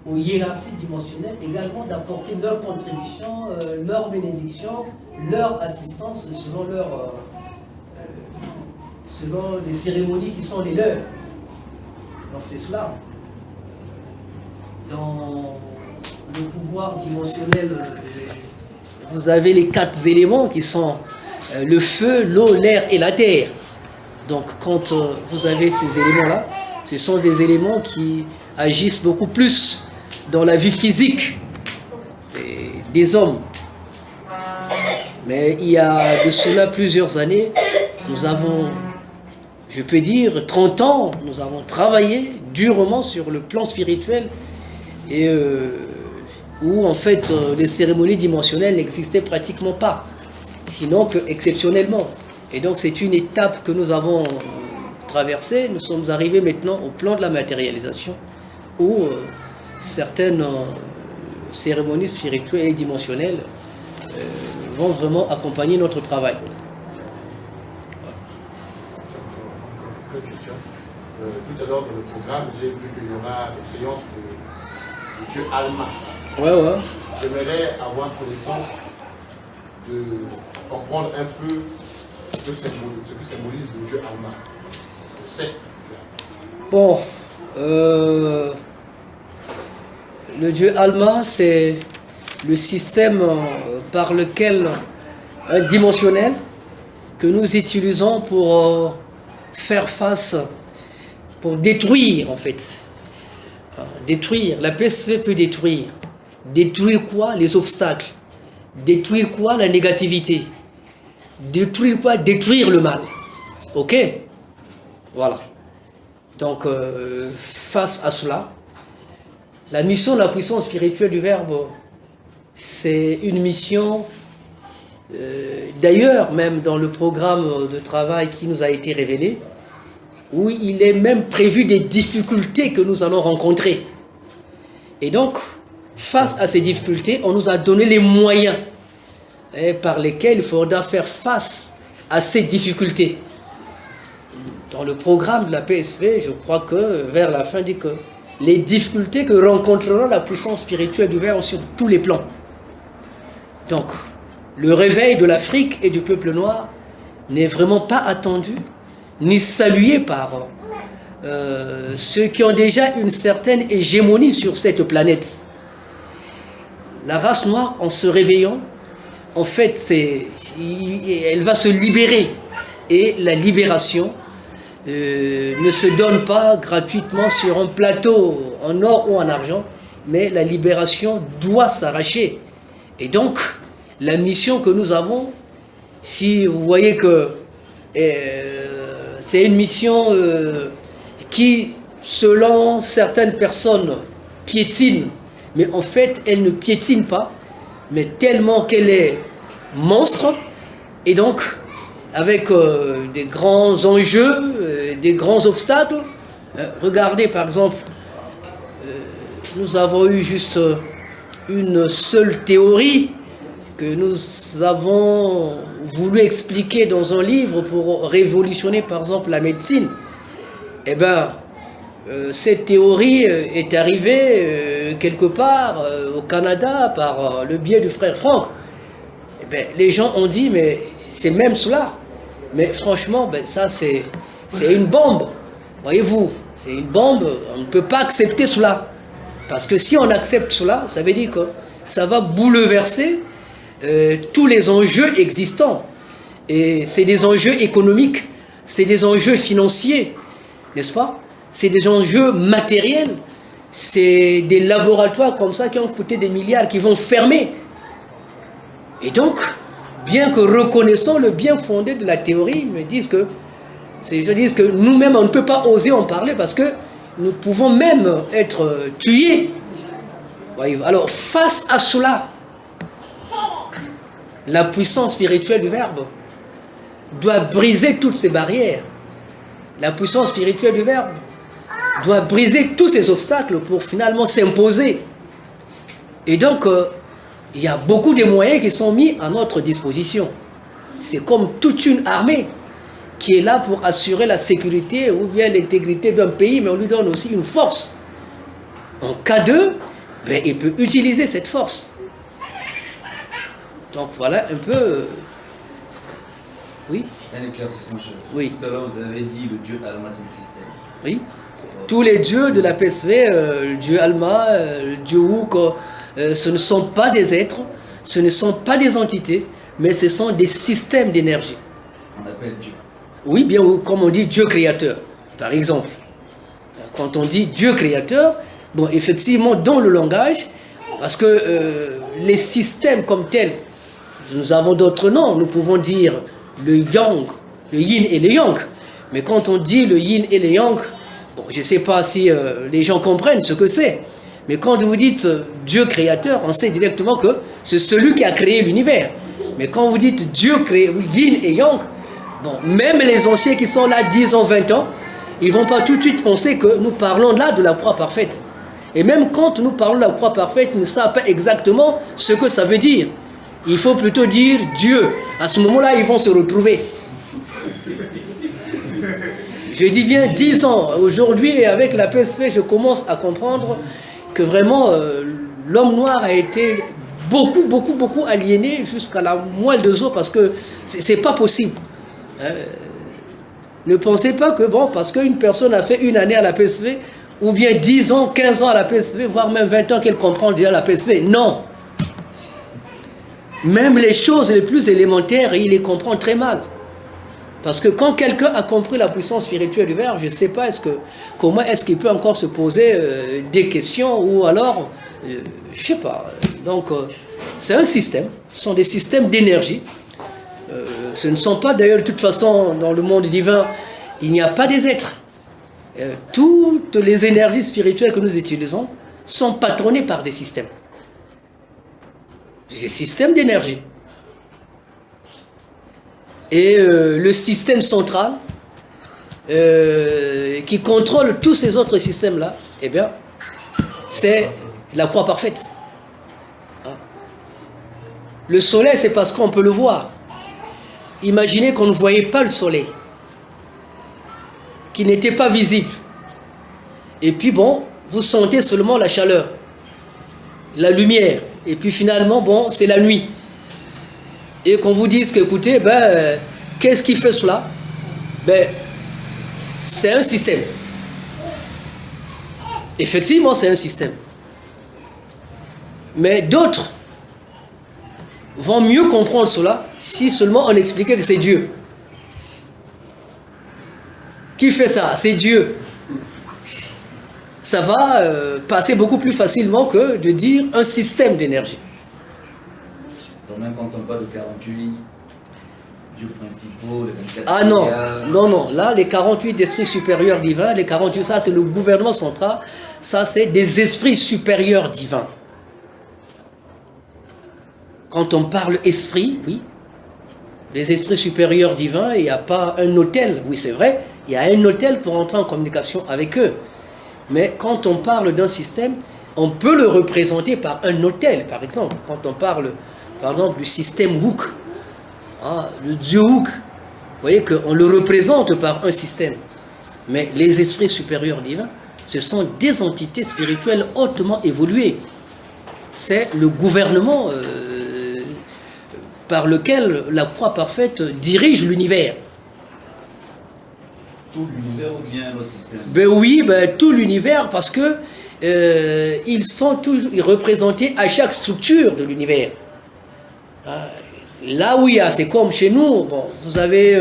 aux hiérarchies dimensionnelles également d'apporter leur contribution, leur bénédiction, leur assistance selon les cérémonies qui sont les leurs. Donc c'est cela. Dans le pouvoir dimensionnel, vous avez les 4 éléments qui sont le feu, l'eau, l'air et la terre. Donc quand vous avez ces éléments-là, ce sont des éléments qui agissent beaucoup plus dans la vie physique des hommes. Mais il y a de cela plusieurs années, nous avons, je peux dire, 30 ans, nous avons travaillé durement sur le plan spirituel et où en fait les cérémonies dimensionnelles n'existaient pratiquement pas, sinon que exceptionnellement. Et donc c'est une étape que nous avons traversée. Nous sommes arrivés maintenant au plan de la matérialisation, où certaines cérémonies spirituelles et dimensionnelles vont vraiment accompagner notre travail. Quelques questions. Tout à l'heure dans le programme, j'ai vu qu'il y aura des séances de Dieu Alma. Ouais. J'aimerais avoir connaissance de comprendre un peu ce que symbolise le Dieu Alma. C'est Bon, le Dieu Alma, c'est le système par lequel, dimensionnel, que nous utilisons pour faire face, pour détruire en fait. Détruire, la PSV peut détruire. Détruire quoi? Les obstacles. Détruire quoi? La négativité. Détruire quoi? Détruire le mal. Ok? Voilà. Donc, face à cela, la mission de la puissance spirituelle du Verbe, c'est une mission, d'ailleurs, même dans le programme de travail qui nous a été révélé, où il est même prévu des difficultés que nous allons rencontrer. Et donc, face à ces difficultés, on nous a donné les moyens par lesquels il faudra faire face à ces difficultés. Dans le programme de la PSV, je crois que vers la fin, dit que les difficultés que rencontrera la puissance spirituelle du Verbe sur tous les plans. Donc, le réveil de l'Afrique et du peuple noir n'est vraiment pas attendu, ni salué par ceux qui ont déjà une certaine hégémonie sur cette planète. La race noire, en se réveillant, en fait, elle va se libérer. Et la libération ne se donne pas gratuitement sur un plateau en or ou en argent, mais la libération doit s'arracher. Et donc, la mission que nous avons, si vous voyez que c'est une mission qui, selon certaines personnes, piétine, mais en fait, elle ne piétine pas, mais tellement qu'elle est monstre, et donc, avec des grands enjeux, des grands obstacles. Regardez, par exemple, nous avons eu juste une seule théorie que nous avons voulu expliquer dans un livre pour révolutionner, par exemple, la médecine. Eh bien, cette théorie est arrivée quelque part au Canada par le biais du frère Franck. Eh bien, les gens ont dit, mais c'est même cela. Mais franchement, ben, ça c'est une bombe. Voyez-vous, c'est une bombe, on ne peut pas accepter cela. Parce que si on accepte cela, ça veut dire que ça va bouleverser tous les enjeux existants. Et c'est des enjeux économiques, c'est des enjeux financiers, n'est-ce pas? C'est des enjeux matériels, c'est des laboratoires comme ça qui ont coûté des milliards, qui vont fermer. Et donc, bien que reconnaissant le bien fondé de la théorie, je dis que nous-mêmes, on ne peut pas oser en parler parce que nous pouvons même être tués. Alors, face à cela, la puissance spirituelle du Verbe doit briser toutes ces barrières. La puissance spirituelle du Verbe doit briser tous ces obstacles pour finalement s'imposer. Et donc, il y a beaucoup de moyens qui sont mis à notre disposition. C'est comme toute une armée qui est là pour assurer la sécurité ou bien l'intégrité d'un pays, mais on lui donne aussi une force. En cas de, ben, il peut utiliser cette force. Donc voilà un peu... Oui. Un éclaircissement. Oui. Tout à l'heure, vous avez dit le dieu Alma, c'est un système. Oui. Tous les dieux de la PSV, le dieu Alma, le dieu Wouk, ce ne sont pas des êtres, ce ne sont pas des entités, mais ce sont des systèmes d'énergie. On appelle Dieu. Oui, bien, comme on dit Dieu créateur, par exemple. Quand on dit Dieu créateur, bon, effectivement, dans le langage, parce que les systèmes comme tels, nous avons d'autres noms, nous pouvons dire le yang, le yin et le yang. Mais quand on dit le yin et le yang, bon, je ne sais pas si les gens comprennent ce que c'est. Mais quand vous dites Dieu créateur, on sait directement que c'est celui qui a créé l'univers. Mais quand vous dites Dieu créé, yin et yang, bon, même les anciens qui sont là 10 ans, 20 ans, ils ne vont pas tout de suite penser que nous parlons là de la croix parfaite. Et même quand nous parlons de la croix parfaite, ils ne savent pas exactement ce que ça veut dire. Il faut plutôt dire Dieu. À ce moment-là, ils vont se retrouver. Je dis bien 10 ans. Aujourd'hui, avec la PSV, je commence à comprendre que vraiment, l'homme noir a été beaucoup aliéné jusqu'à la moelle de os parce que c'est pas possible. Ne pensez pas que, bon, parce qu'une personne a fait une année à la PSV, ou bien 10 ans, 15 ans à la PSV, voire même 20 ans qu'elle comprend déjà la PSV. Non. Même les choses les plus élémentaires, il les comprend très mal. Parce que quand quelqu'un a compris la puissance spirituelle du verbe, je ne sais pas comment est-ce qu'il peut encore se poser des questions, ou alors, je ne sais pas. Donc, c'est un système, ce sont des systèmes d'énergie. Ce ne sont pas d'ailleurs de toute façon dans le monde divin, il n'y a pas des êtres. Toutes les énergies spirituelles que nous utilisons sont patronnées par des systèmes. Des systèmes d'énergie. Et le système central qui contrôle tous ces autres systèmes-là, eh bien, c'est la croix parfaite. Le soleil, c'est parce qu'on peut le voir. Imaginez qu'on ne voyait pas le soleil, qui n'était pas visible. Et puis bon, vous sentez seulement la chaleur, la lumière. Et puis finalement, bon, c'est la nuit. Et qu'on vous dise qu'écoutez, ben, qu'est-ce qui fait cela? Ben, c'est un système. Effectivement, c'est un système. Mais d'autres vont mieux comprendre cela si seulement on expliquait que c'est Dieu. Qui fait ça? C'est Dieu. Ça va passer beaucoup plus facilement que de dire un système d'énergie. Donc même quand on parle de 48 dieux principaux, les 24 Ah non, non, là les 48 esprits supérieurs divins, les 48, ça c'est le gouvernement central, ça c'est des esprits supérieurs divins. Quand on parle esprit, oui, les esprits supérieurs divins, il n'y a pas un hôtel, oui c'est vrai, il y a un hôtel pour entrer en communication avec eux. Mais quand on parle d'un système, on peut le représenter par un hôtel, par exemple. Quand on parle, par exemple, du système Wouk, le dieu Wouk, vous voyez qu'on le représente par un système. Mais les esprits supérieurs divins, ce sont des entités spirituelles hautement évoluées. C'est le gouvernement par lequel la croix parfaite dirige l'univers. Tout l'univers ou bien le système? Ben oui, ben, tout l'univers, parce que ils sont toujours représentés à chaque structure de l'univers. Là où il y a, c'est comme chez nous, bon, vous avez,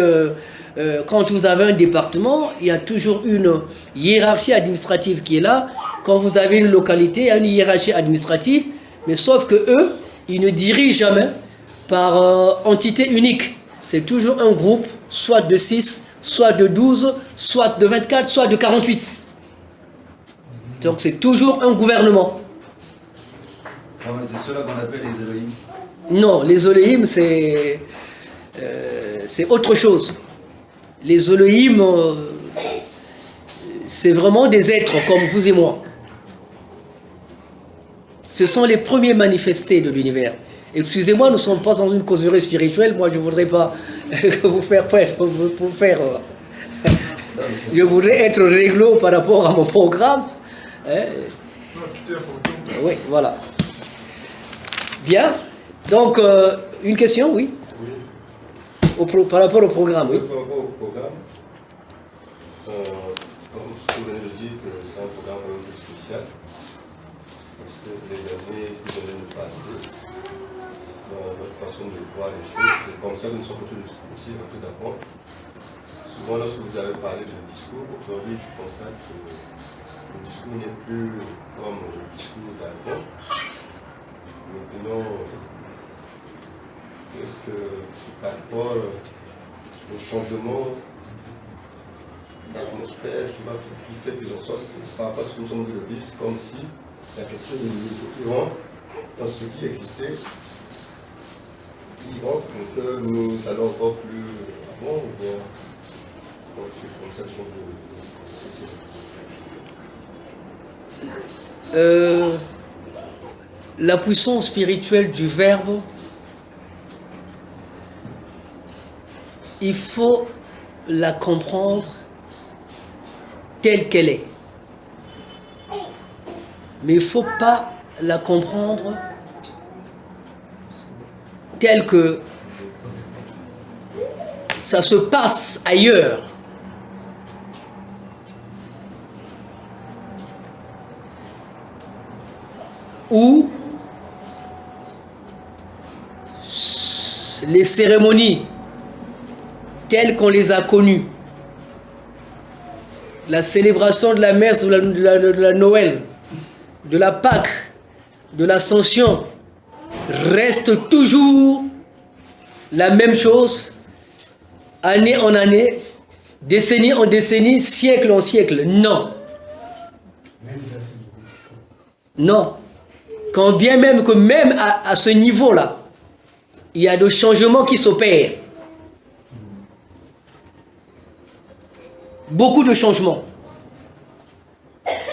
quand vous avez un département, il y a toujours une hiérarchie administrative qui est là. Quand vous avez une localité, il y a une hiérarchie administrative, mais sauf que eux, ils ne dirigent jamais par entité unique. C'est toujours un groupe, soit de 6, soit de 12, soit de 24, soit de 48. Donc c'est toujours un gouvernement. C'est cela qu'on appelle les Elohim. Non, les Elohim, c'est autre chose. Les Elohim, c'est vraiment des êtres comme vous et moi. Ce sont les premiers manifestés de l'univers. Excusez-moi, nous ne sommes pas dans une causerie spirituelle. Moi, je ne voudrais pas vous faire prêtre, je voudrais être réglo par rapport à mon programme. Oui, voilà. Bien. Donc, une question, oui, par rapport au programme, oui. Par rapport au programme, comme vous venez de dire que c'est un programme un peu spécial, parce que les années qui viennent de passer, dans notre façon de voir les choses, c'est comme ça que nous sommes aussi en train d'apprendre. Souvent, lorsque vous avez parlé de discours, aujourd'hui, je constate que le discours n'est plus comme le discours d'avant. Maintenant, est-ce que c'est par rapport au changement d'atmosphère qui fait que nous sommes, par rapport à ce que nous sommes de vivre, c'est comme si il y a quelque chose de nouveau qui rentre dans ce qui existait, qui rentre, donc nous allons encore plus avant, ou bien, donc c'est comme ça que je trouve La puissance spirituelle du Verbe, il faut la comprendre telle qu'elle est. Mais il ne faut pas la comprendre telle que ça se passe ailleurs. Où les cérémonies telles qu'on les a connues, la célébration de la messe, de la Noël, de la Pâque, de l'Ascension, reste toujours la même chose, année en année, décennie en décennie, siècle en siècle. Non. Non. Quand bien même que même à ce niveau-là, il y a des changements qui s'opèrent. Beaucoup de changements.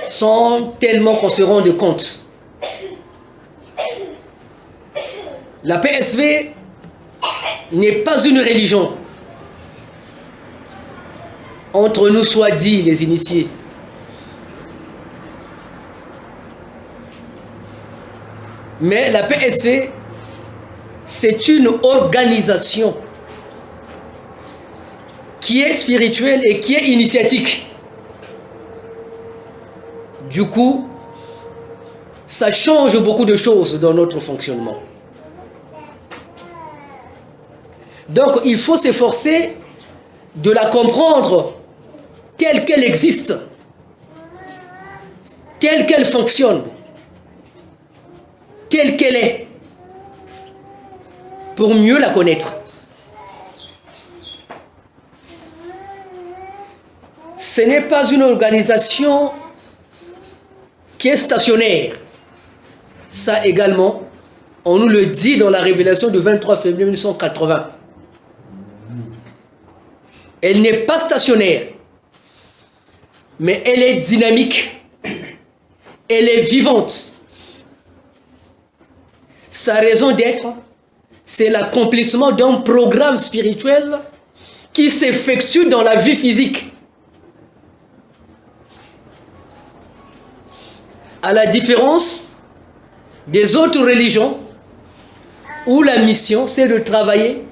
Sans tellement qu'on se rende compte. La PSV n'est pas une religion. Entre nous soit dit, les initiés. Mais la PSV, c'est une organisation qui est spirituelle et qui est initiatique. Du coup, ça change beaucoup de choses dans notre fonctionnement. Donc, il faut s'efforcer de la comprendre telle qu'elle existe, telle qu'elle fonctionne, telle qu'elle est, pour mieux la connaître. Ce n'est pas une organisation qui est stationnaire. Ça également, on nous le dit dans la révélation du 23 février 1980. Elle n'est pas stationnaire, mais elle est dynamique, elle est vivante. Sa raison d'être, c'est l'accomplissement d'un programme spirituel qui s'effectue dans la vie physique. À la différence des autres religions, où la mission, c'est de travailler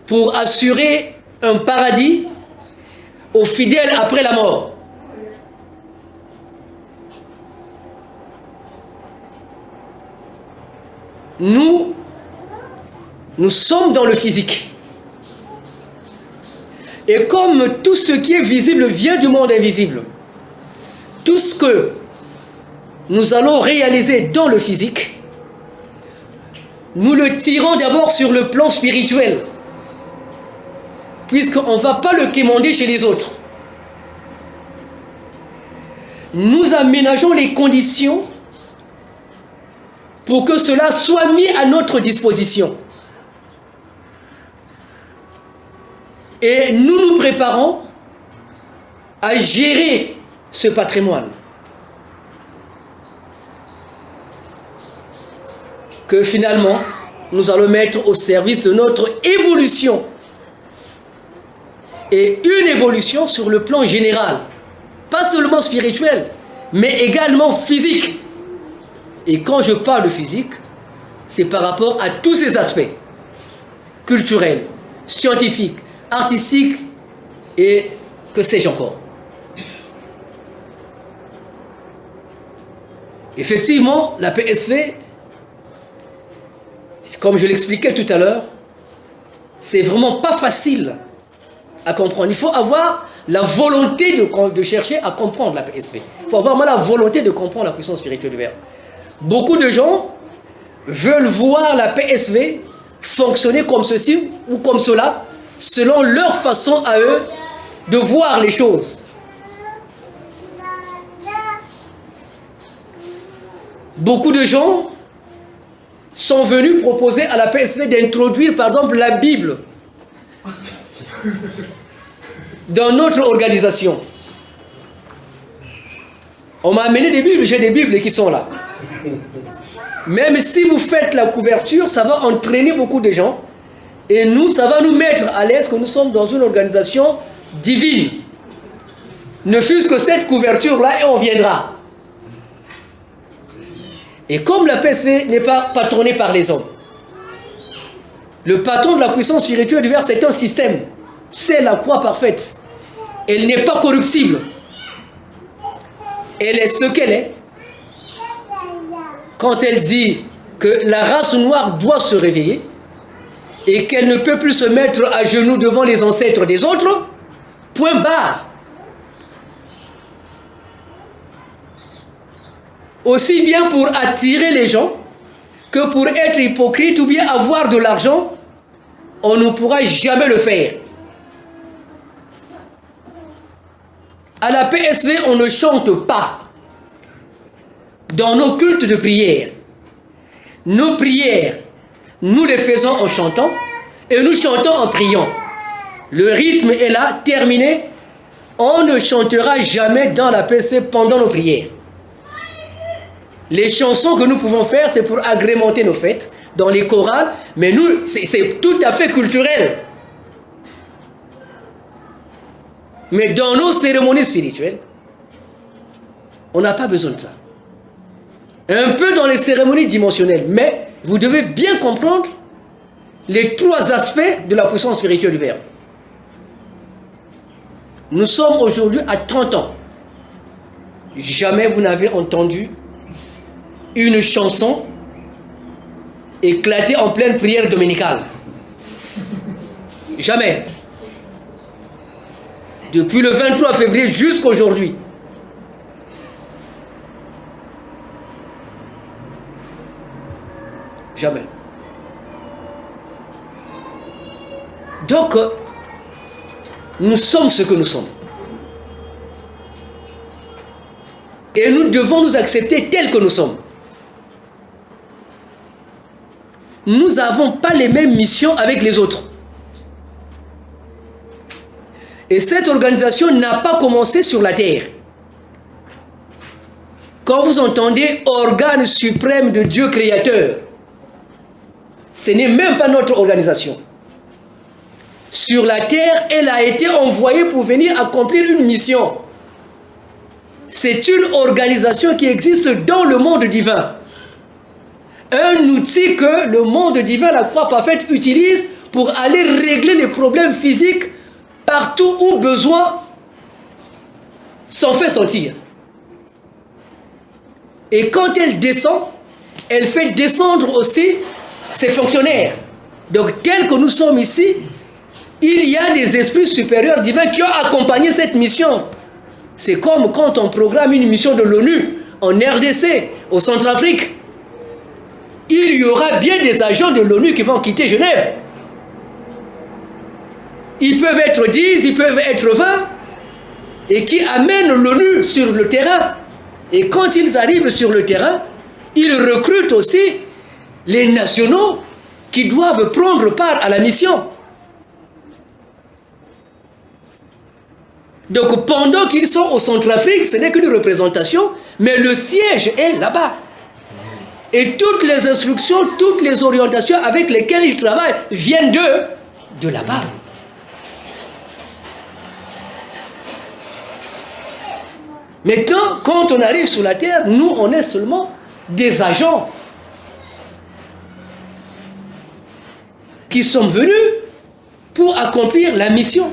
pour assurer un paradis aux fidèles après la mort. Nous sommes dans le physique. Et comme tout ce qui est visible vient du monde invisible, tout ce que nous allons réaliser dans le physique, nous le tirons d'abord sur le plan spirituel, puisqu'on ne va pas le quémander chez les autres. Nous aménageons les conditions pour que cela soit mis à notre disposition. Et nous nous préparons à gérer ce patrimoine que finalement nous allons mettre au service de notre évolution. Et une évolution sur le plan général, pas seulement spirituel, mais également physique. Et quand je parle de physique, c'est par rapport à tous ces aspects, culturels, scientifiques, artistiques et que sais-je encore. Effectivement, la PSV, comme je l'expliquais tout à l'heure, c'est vraiment pas facile à comprendre. Il faut avoir la volonté de chercher à comprendre la PSV. Il faut avoir la volonté de comprendre la puissance spirituelle du Verbe. Beaucoup de gens veulent voir la PSV fonctionner comme ceci ou comme cela, selon leur façon à eux de voir les choses. Beaucoup de gens sont venus proposer à la PSV d'introduire par exemple la Bible dans notre organisation. On m'a amené des Bibles, j'ai des Bibles qui sont là. Même si vous faites la couverture, ça va entraîner beaucoup de gens. Et nous, ça va nous mettre à l'aise que nous sommes dans une organisation divine. Ne fût-ce que cette couverture-là, et on viendra. Et comme la PSV n'est pas patronnée par les hommes, le patron de la puissance spirituelle du Verbe, c'est un système. C'est la croix parfaite. Elle n'est pas corruptible. Elle est ce qu'elle est. Quand elle dit que la race noire doit se réveiller et qu'elle ne peut plus se mettre à genoux devant les ancêtres des autres, point barre. Aussi bien pour attirer les gens que pour être hypocrite ou bien avoir de l'argent, on ne pourra jamais le faire. À la PSV, on ne chante pas dans nos cultes de prière. Nos prières, nous les faisons en chantant et nous chantons en priant. Le rythme est là, terminé. On ne chantera jamais dans la PSV pendant nos prières. Les chansons que nous pouvons faire, c'est pour agrémenter nos fêtes dans les chorales, mais nous, c'est tout à fait culturel. Mais dans nos cérémonies spirituelles, on n'a pas besoin de ça. Un peu dans les cérémonies dimensionnelles, mais vous devez bien comprendre les trois aspects de la puissance spirituelle du Verbe. Nous sommes aujourd'hui à 30 ans. Jamais vous n'avez entendu une chanson éclatée en pleine prière dominicale. Jamais. Depuis le 23 février jusqu'à aujourd'hui. Jamais. Donc, nous sommes ce que nous sommes. Et nous devons nous accepter tels que nous sommes. Nous n'avons pas les mêmes missions avec les autres. Et cette organisation n'a pas commencé sur la terre. Quand vous entendez organe suprême de Dieu créateur, ce n'est même pas notre organisation. Sur la terre, elle a été envoyée pour venir accomplir une mission. C'est une organisation qui existe dans le monde divin. Un outil que le monde divin, la croix parfaite, utilise pour aller régler les problèmes physiques partout où besoin s'en fait sentir. Et quand elle descend, elle fait descendre aussi ses fonctionnaires. Donc, tel que nous sommes ici, il y a des esprits supérieurs divins qui ont accompagné cette mission. C'est comme quand on programme une mission de l'ONU en RDC, au Centrafrique. Il y aura bien des agents de l'ONU qui vont quitter Genève. Ils peuvent être 10, ils peuvent être 20, et qui amènent l'ONU sur le terrain. Et quand ils arrivent sur le terrain, ils recrutent aussi les nationaux qui doivent prendre part à la mission. Donc pendant qu'ils sont au Centrafrique, ce n'est qu'une représentation, mais le siège est là-bas. Et toutes les instructions, toutes les orientations avec lesquelles ils travaillent viennent de là-bas. Maintenant, quand on arrive sur la terre, nous, on est seulement des agents qui sont venus pour accomplir la mission.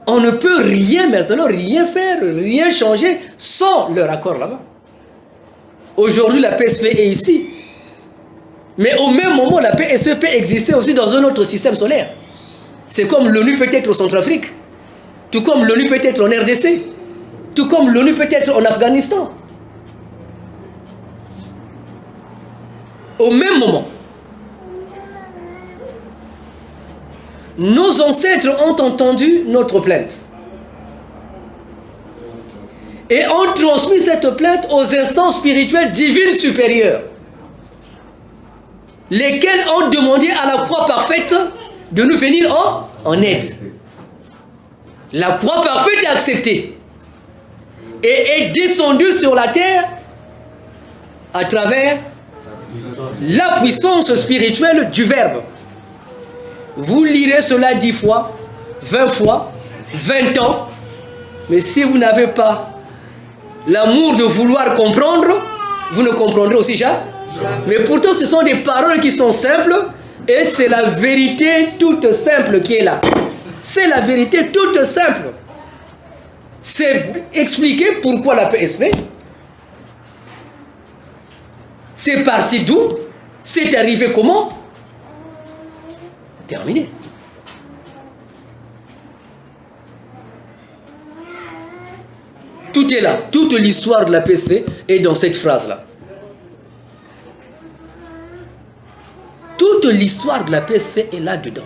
On ne peut rien maintenant, rien faire, rien changer sans leur accord là-bas. Aujourd'hui, la PSV est ici. Mais au même moment, la PSV peut exister aussi dans un autre système solaire. C'est comme l'ONU peut être au Centrafrique, tout comme l'ONU peut être en RDC, tout comme l'ONU peut être en Afghanistan. Au même moment. Nos ancêtres ont entendu notre plainte et ont transmis cette plainte aux instances spirituelles divines supérieures, lesquelles ont demandé à la croix parfaite de nous venir en aide. La croix parfaite est acceptée et est descendue sur la terre à travers la puissance spirituelle du Verbe. Vous lirez cela 10 fois, 20 fois, 20 ans, mais si vous n'avez pas l'amour de vouloir comprendre, vous ne comprendrez aussi jamais. Mais pourtant, ce sont des paroles qui sont simples et c'est la vérité toute simple qui est là. C'est la vérité toute simple. C'est expliquer pourquoi la PSV. C'est parti d'où? C'est arrivé comment? Terminé. Tout est là. Toute l'histoire de la PSV est dans cette phrase-là. Toute l'histoire de la PSV est là-dedans.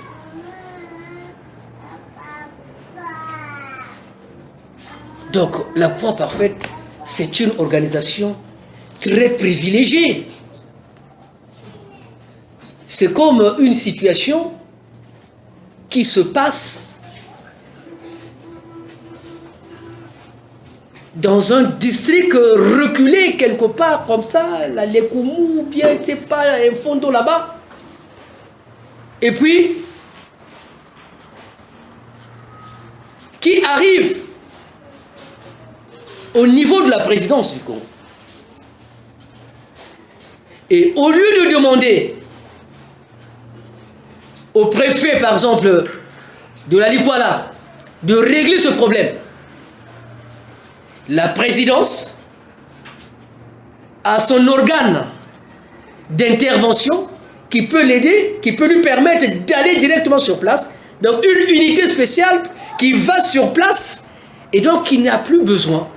Donc, la Croix Parfaite, c'est une organisation très privilégiée. C'est comme une situation qui se passe dans un district reculé quelque part comme ça, la Lekoumou ou bien c'est pas un fondo là-bas. Et puis qui arrive au niveau de la présidence du Congo. Et au lieu de demander au préfet, par exemple, de la Likwala, de régler ce problème, la présidence a son organe d'intervention qui peut l'aider, qui peut lui permettre d'aller directement sur place, dans une unité spéciale qui va sur place et donc qui n'a plus besoin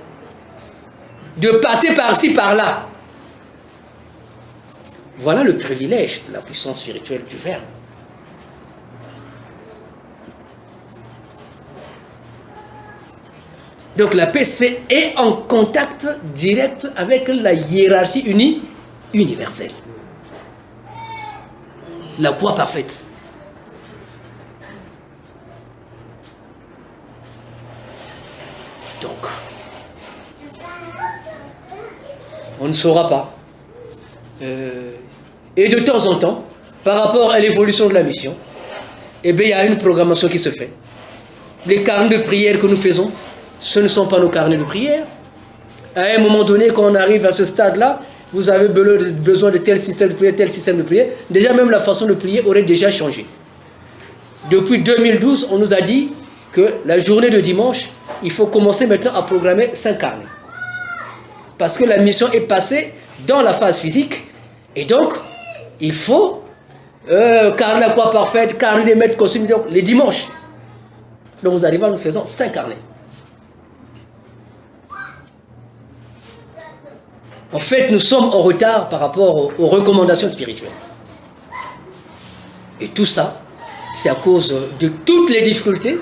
de passer par-ci, par-là. Voilà le privilège de la puissance spirituelle du Verbe. Donc la PSV est en contact direct avec la hiérarchie universelle. La Croix Parfaite. Donc, on ne saura pas. Et de temps en temps, par rapport à l'évolution de la mission, eh bien, il y a une programmation qui se fait. Les carnets de prière que nous faisons, ce ne sont pas nos carnets de prière. À un moment donné, quand on arrive à ce stade-là, vous avez besoin de tel système de prière, tel système de prière. Déjà, même la façon de prier aurait déjà changé. Depuis 2012, on nous a dit que la journée de dimanche, il faut commencer maintenant à programmer 5 carnets. Parce que la mission est passée dans la phase physique. Et donc, il faut carnet à Croix Parfaite, carnet des maîtres costumes, donc les dimanches. Donc, vous arrivez en nous faisant 5 carnets. En fait, nous sommes en retard par rapport aux recommandations spirituelles. Et tout ça, c'est à cause de toutes les difficultés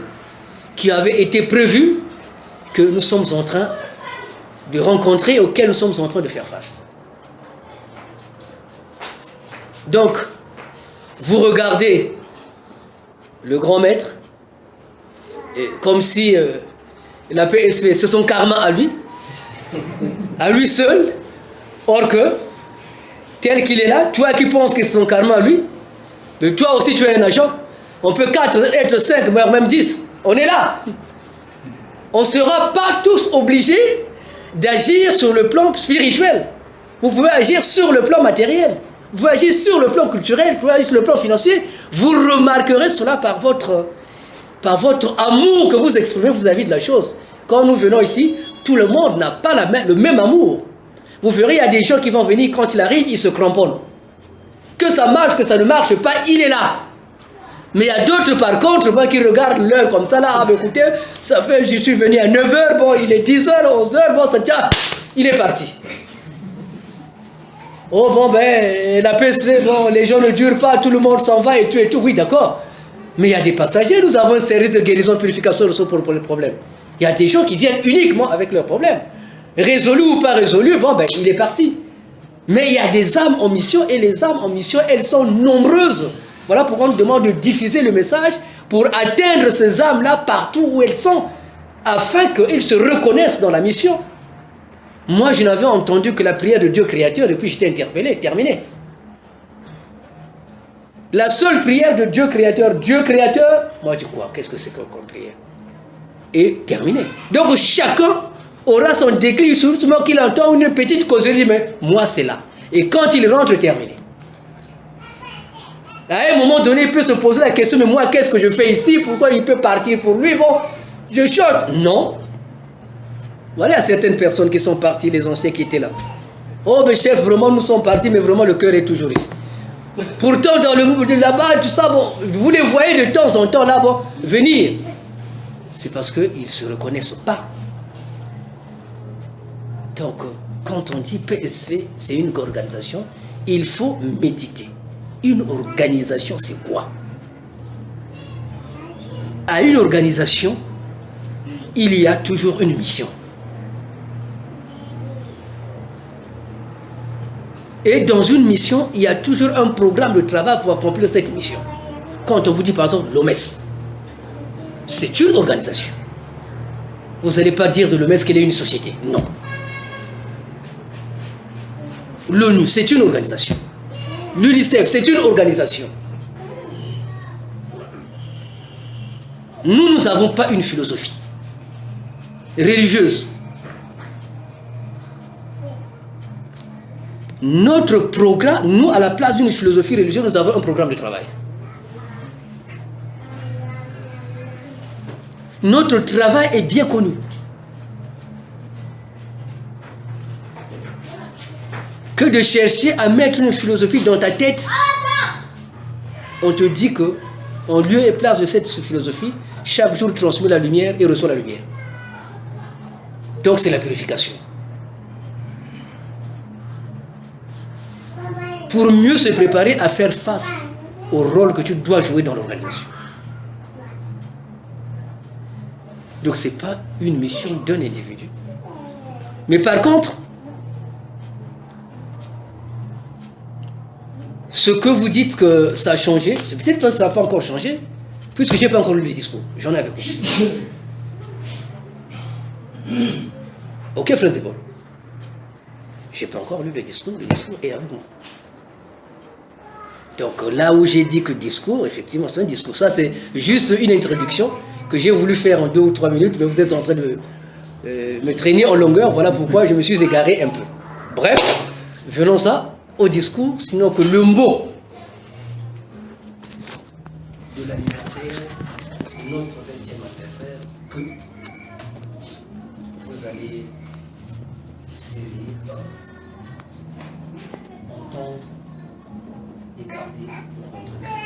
qui avaient été prévues que nous sommes en train de rencontrer, auxquelles nous sommes en train de faire face. Donc, vous regardez le grand maître, comme si la PSV, c'est son karma à lui seul. Or que, tel qu'il est là, toi qui penses que c'est son karma à lui, mais toi aussi tu es un agent. On peut 4, être 5, voire même 10. On est là. On ne sera pas tous obligés d'agir sur le plan spirituel. Vous pouvez agir sur le plan matériel. Vous pouvez agir sur le plan culturel. Vous pouvez agir sur le plan financier. Vous remarquerez cela par votre amour que vous exprimez vis-à-vis de la chose. Quand nous venons ici, tout le monde n'a pas le même amour. Vous verrez, il y a des gens qui vont venir, quand il arrive, ils se cramponnent. Que ça marche, que ça ne marche pas, il est là. Mais il y a d'autres, par contre, qui regardent l'heure comme ça, là, ah, mais écoutez, ça fait, je suis venu à 9h, bon, il est 10h, 11h, bon, ça tient, il est parti. Oh, bon, ben, la PSV, bon, les gens ne durent pas, tout le monde s'en va et tout, oui, d'accord. Mais il y a des passagers, nous avons un service de guérison, de purification pour les problèmes. Il y a des gens qui viennent uniquement avec leurs problèmes. Résolu ou pas résolu, bon, ben, il est parti. Mais il y a des âmes en mission, et les âmes en mission, elles sont nombreuses. Voilà pourquoi on nous demande de diffuser le message pour atteindre ces âmes-là partout où elles sont, afin qu'elles se reconnaissent dans la mission. Moi, je n'avais entendu que la prière de Dieu créateur, et puis j'étais interpellé, terminé. La seule prière de Dieu créateur, moi je crois, qu'est-ce que c'est comme prière? Et terminé. Donc chacun aura son déclic, seulement qu'il entend une petite causerie, mais moi c'est là. Et quand il rentre, terminé. À un moment donné, il peut se poser la question, mais moi qu'est-ce que je fais ici? Pourquoi il peut partir pour lui? Bon, je change. Non. Voilà, il y a certaines personnes qui sont parties, les anciens qui étaient là. Oh, mais chef, vraiment, nous sommes partis, mais vraiment, le cœur est toujours ici. Pourtant, dans le là-bas, tout ça, bon, vous les voyez de temps en temps, là, bon, venir. C'est parce qu'ils ne se reconnaissent pas. Donc, quand on dit PSV, c'est une organisation, il faut méditer. Une organisation, c'est quoi? À une organisation, il y a toujours une mission. Et dans une mission, il y a toujours un programme de travail pour accomplir cette mission. Quand on vous dit par exemple l'OMS, c'est une organisation. Vous n'allez pas dire de l'OMS qu'elle est une société. Non. L'ONU, c'est une organisation. L'UNICEF, c'est une organisation. Nous n'avons pas une philosophie religieuse. Notre programme, nous, à la place d'une philosophie religieuse, nous avons un programme de travail. Notre travail est bien connu. Que de chercher à mettre une philosophie dans ta tête, on te dit que, en lieu et place de cette philosophie, chaque jour transmet la lumière et reçoit la lumière. Donc c'est la purification. Pour mieux se préparer à faire face au rôle que tu dois jouer dans l'organisation. Donc ce n'est pas une mission d'un individu. Mais par contre, ce que vous dites que ça a changé, c'est peut-être que ça n'a pas encore changé, puisque je n'ai pas encore lu le discours. J'en ai avec moi. Ok, frère Zébol. Je n'ai pas encore lu le discours est avec moi. Donc là où j'ai dit que discours, effectivement c'est un discours. Ça c'est juste une introduction que j'ai voulu faire en 2 ou 3 minutes, mais vous êtes en train de me traîner en longueur, voilà pourquoi je me suis égaré un peu. Bref, venons ça au discours, sinon que le mot de l'anniversaire, notre 20e anniversaire, que vous allez saisir, entendre et garder dans votre cœur.